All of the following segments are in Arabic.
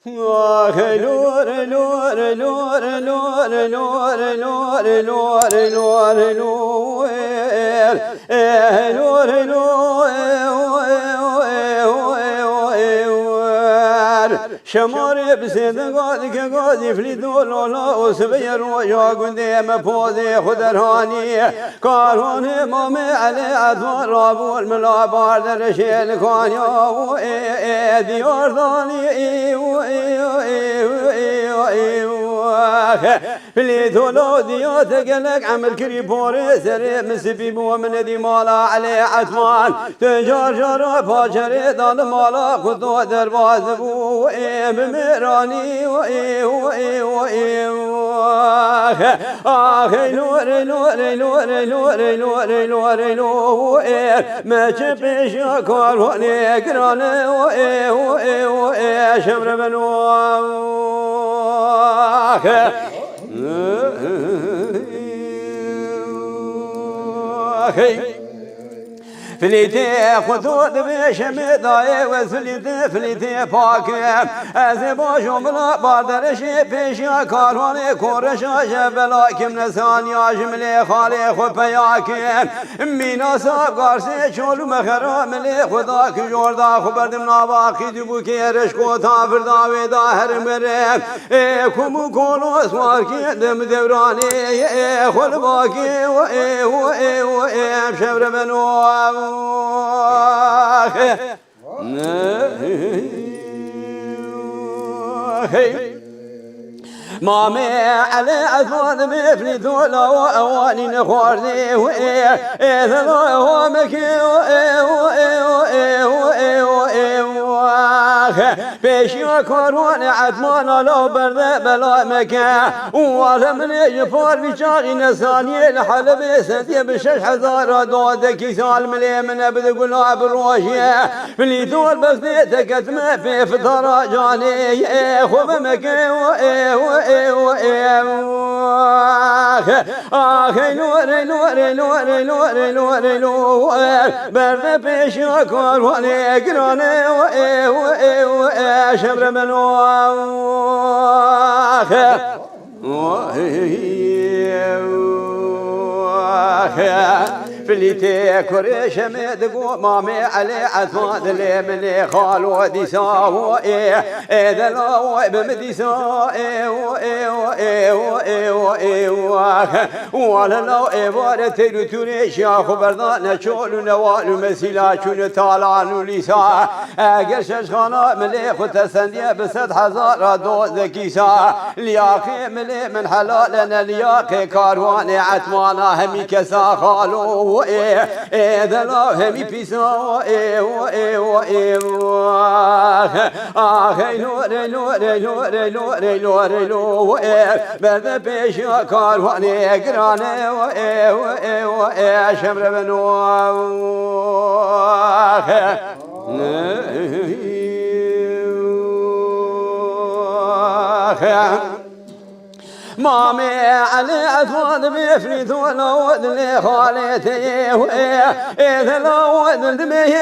لور لور لور لور لور لور لور لور لور شمار بسید گادی که گادی فلیدو لالا و سبیر و یا گنده مپوزی خودرهانی کارون مام علی ادوار رابول ملا باردر شیل کانیا و دیار دانی فلیدو لا دیات گلک عمل کری پاره سر مسیبی مومن دی مالا علی ادوان تجار جارا پاچره دان مالا خودو درواز بو بمراني لور لور لور لور لور لور لور ما تبيش كاروني قراني شمر بنواخ فلیته خودود بشم دای و فلیته پاکم از باشم بلا باردرش پیشیا کارونه کورشا جبلا کم نسانیا جمله خاله خو پیاکم مینا صاحب گارسه چولو مخرا ملی خدا که جوردا خو بردم ناباقی دبو که رشکو تا فردا و دا هرم برم کمو کولو اسوار که دم دورانی خل باقی و شبر منو مامي على أثوان مفلي ذولا وأواني نخوردي إذا هو مكي بيشي كورون عدمان لو برد بلا مكا ولا من يجفار بشاغي نساني الحلب سدي بشش حزار دودك سال ملي من أبد قلاب الروشي فلي ذول بس تكتم في فطر جاني خوب مكي لور لور لور لور لور لور برد بيشي كورون قراني شبر منواخ فليتي كريش مدقو مامي علي عثمان اللي مني خال ودي ساو إذا لو بمدي ساو ولا لو إبارة تلتوني شاخ بردان شول نوال مسيلا شون طالان لسا قرشش خانا ملي خد سندية بسد حزار دوز كيسا لياقي ملي من حلالنا لياقي كاروان عثمانا همي كسا خالو إذا لا همي بيسا لور لور لور لور لور لور بذا بيشا كارواني قراني شمر بنواخ مامي علي أثوان بيفري ثولا ودلي خالتي إذا لو ودلي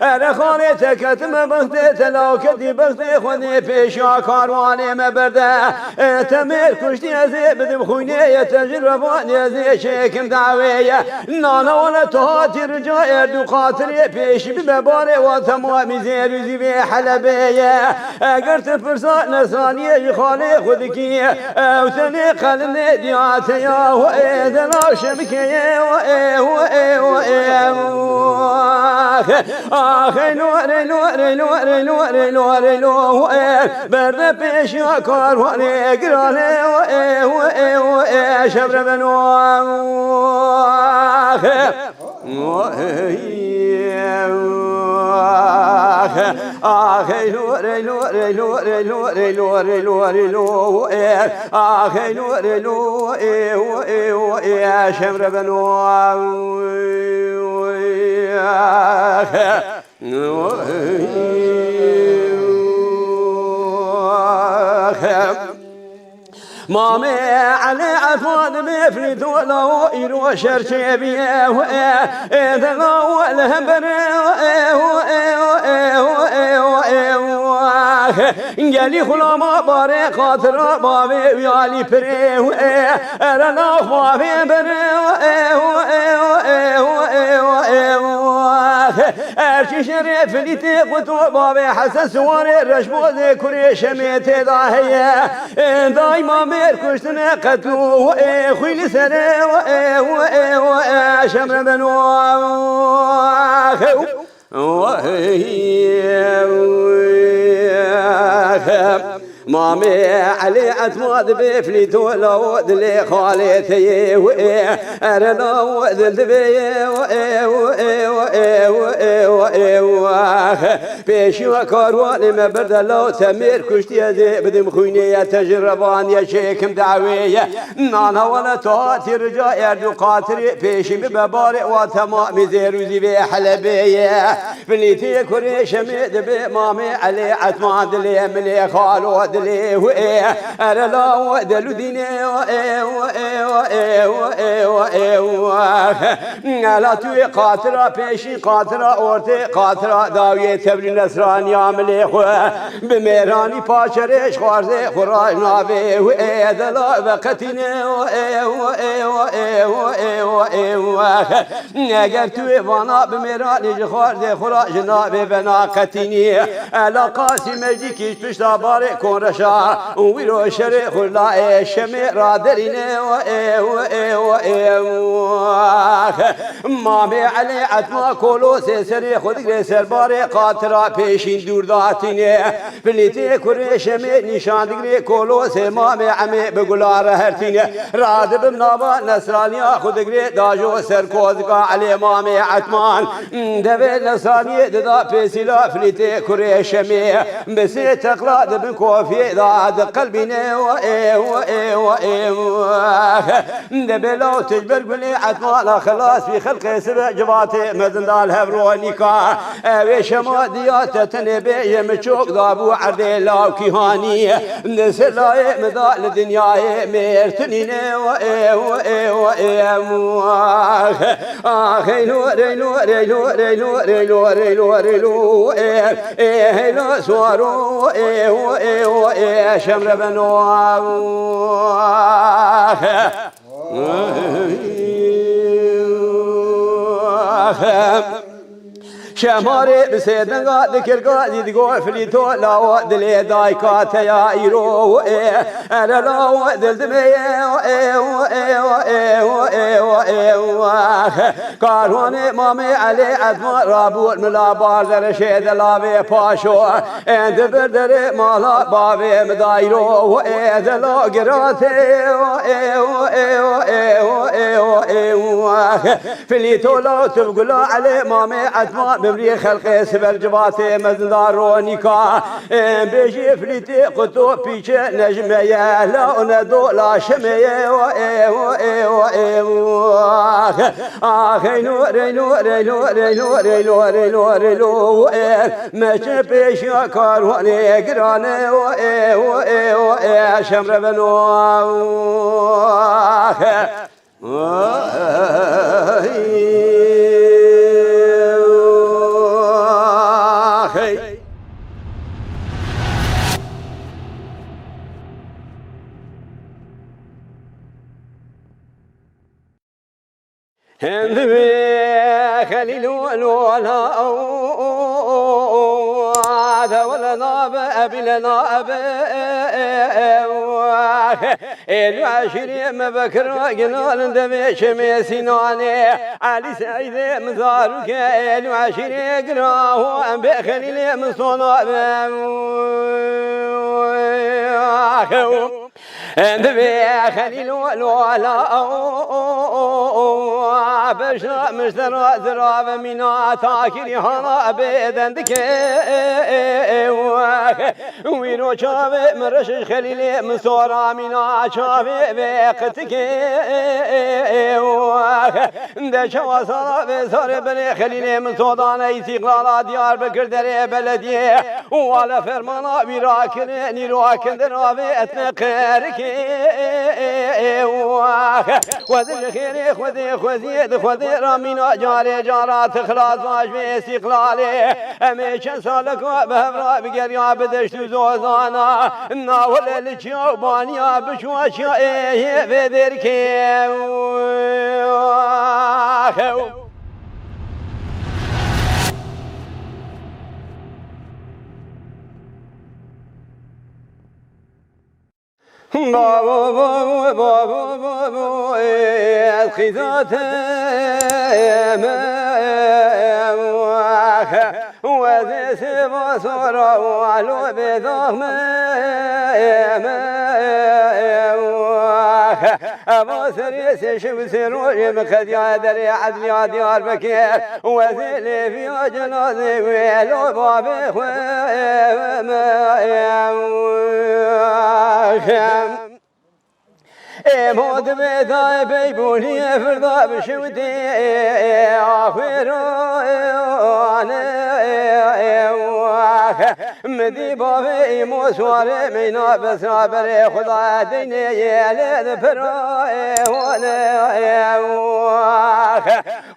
أنا خالتي كتم بغتي لو كتي بغتي خوني بيشا كارواني مبرده تمير كشتي أزي بدم خويني يتجرباني أزي شيكم دعوية نانا ولا تهاتي رجاء اردو خاطري بيش بمباري وتمامي زيرو زيبي حلبية اگر تفرسا نساني خالي خودكي او تني قلني دياتي يا اذا لا شبكي لور لور لور لور لور لور برد بيشا كارواني قراني شبر بنواخ لور لور لور لور لور لور لور لور لور شبر بنواخ مامي علي عفان بفرد ولو إيرو شرشبيه إذا لو الهبر قالي خلاما باري خاطر بابي ويالي بري أرنا خوابي بري أرشي شريف اللي تقوتو بابي حسن سواري رشبوزي كوري شميتي ضاهية دايما ميركشتنا قتلو خويل سري شمر بنواخ مامي علي أتماد بفليتو لو دلي خالتي أرنا ودلت بي بيشي وكارواني ما برد لو تمير كشتي زي بدم خويني تجربان يا شيكم دعوية نانا ولا تاتي رجاء يردو قاتري بيشي بباري وتمامي زيروزي بي حلبية فليتي كوري شميد بي مامي علي أتماد لي ملي خالو دلي أرلا ودلو ديني لا توي قاترة بيشي قاترة أورتي قاترة داوية تبري نسران يا مليخ بميراني باشرش خارزي خراج نابي وإيدلا بقتيني اگر توي وانا بميراني خارزي خراج نابي بناقتيني ألا قاسي مجدي كيش بشتا باري كون رشا ويرو شري خلا شمي رادريني مامي علي عتما كولو سري خذ سرباري قاترا بيشين دور داتيني بليتي كوري شمي نشان دغري كولو مامي عمي بقولار هرتيني راد بنابا نصرانيا خذ دغري داجو سركوزكا علي مامي عتمان دبي نصراني ددا بيسيلا بليتي كوري شمي بس تقلا دب كوفي داد قلبي دبي لو تجبر قولي عتمان خلاص في خلق سبع جباتي مزندال هبرونيكا ويشما ديات تنبي يمشوك دابو عردي لاو كيهاني نسلاي مدال دنياي ميرتنين ريلو ريلو ريلو ريلو ريلو ريلو ريلو ريلو سوارو شمر بنواه شماري بسيدنا ذكر قاعد يقول فليتو لا دلي دايكات يا ايرو انا لا دل دمي كاروني مامي علي عدم رابو الملابار رشيد لابي باشو اند بردر مالا بابي مدايرو ادلو قراتي فليتو لا تقول علي مامي عدم ببري خلقي سبر جباتي مزدارونيكا بيجي فليتي قطو بيش نجمية لا ندو لا شمية ريلو ريلو ريلو ريلو ريلو ريلو ريلو ماشي بيش كاروني قراني شمر بنواه هندبي خليل ولا هذا ولا ناب أبي لنا أبي العشري مبكر قنال دبي شمي سناني علي سعيد مزارك العشري قناه أبي خليل مصنع هندبي خليل ولا بشرا مشترى ذراب منا تاكري هنا بيدندك وينو شافي مرشش خليلي مصورا منا شافي بيقتك ده شواسا بصار بني خليلي مصودان استقلال ديار بكر دري بلديه ولا فرمانا بيراكن نيراكن درابي اتنقرك خذ الخير خذ رامينا جاري جارات خلاص واش في استقلالي هميشه سالك وبهبرا بقريا بدشت زوزانا ناول الشوبانيا بشواشا في ذركي بابو خذات وذي سبا صورا وعلو بذهم أبو سريس شو سروج مخذ يا دري عدل يا ديار بكير وذي لي في جنازي ويلو بابي موت بيتاي بيبوني فرضا بشوتي مدي بابي موسواري مينا بسرا بري خدا ديني يالي فراي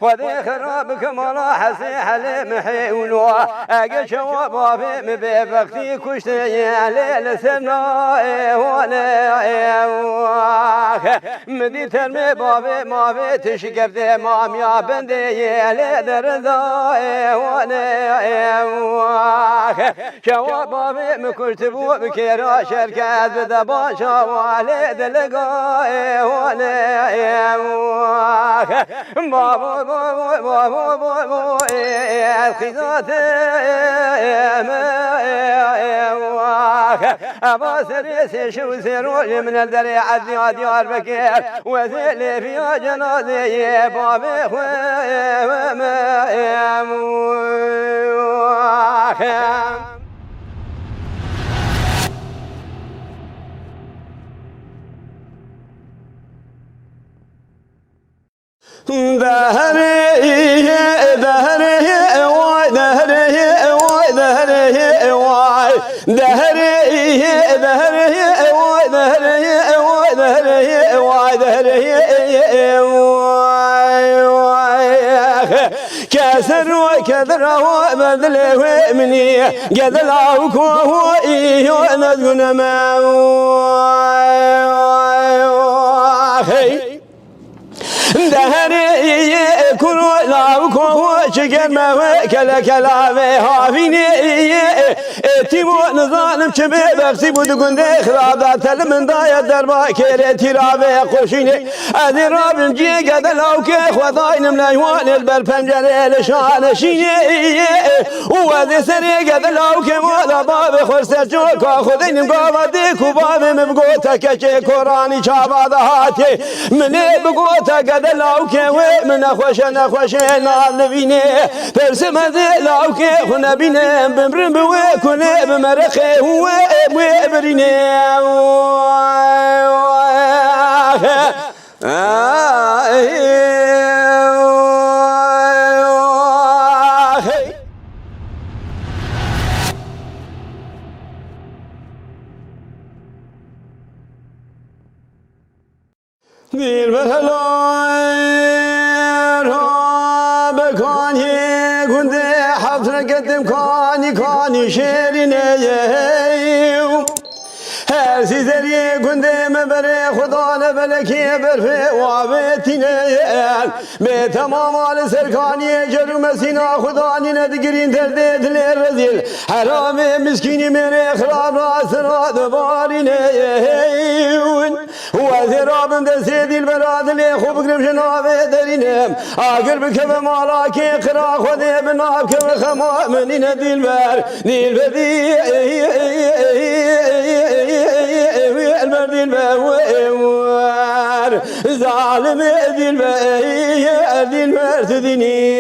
خذي خراب كمالا حسي حلي محيولو اقل شوا بابي مبي بختي كشتي يالي لسمناي مدي ترمي بابي مابي تشكف دي مام يا بندي يالي درزاي شوا بابي مكتبو بكيرا شركات بدبان شوالي دلقاي بابو خذاتي أبا سريسي شو سروج من الدري عدي ديار بكير وذيلي في جنازي بابي كسر وكدر وبدله مني قدلاو كوه إيو نذقن ما دهري كرو لاو كوه شكر ما كلا كلا هافيني تيمو نظام شبه بخسي بدقن دي خرابات من دايا دربا كيري ترابي قوشيني اذي رابن جي قدلاو كي خواضاين ملايوان البر پنجره لشان شيني وذي سري قدلاو كي مولا بابي خورسر جوكا خذين مقاوة ديكو بابي مبقوتا كشي كوراني شابا دهاتي مني بقوتا قدلاو كي من نخوشي نالبيني برسم ذي لاو كي خنا بيني بمرم بويكوني بمرخي هو بريني دير بهلال بكاني كنت حفظ قدم كاني شيريني هرسي زري كنت مبري خدانا بلكي برفي وابتيني بتمام على سركاني جرو مسينا خداني ندقرين ترديت للرزيل حرامي مسكيني من خراب راسنا دباريني وزراب دسيدي البلاد اللي خوب قرب جنابي درينم اقر بكب مالاكي قرا خذي بنابك وخما مني ندي البر دي البدي المرد الموار ظالم ذي المرد ديني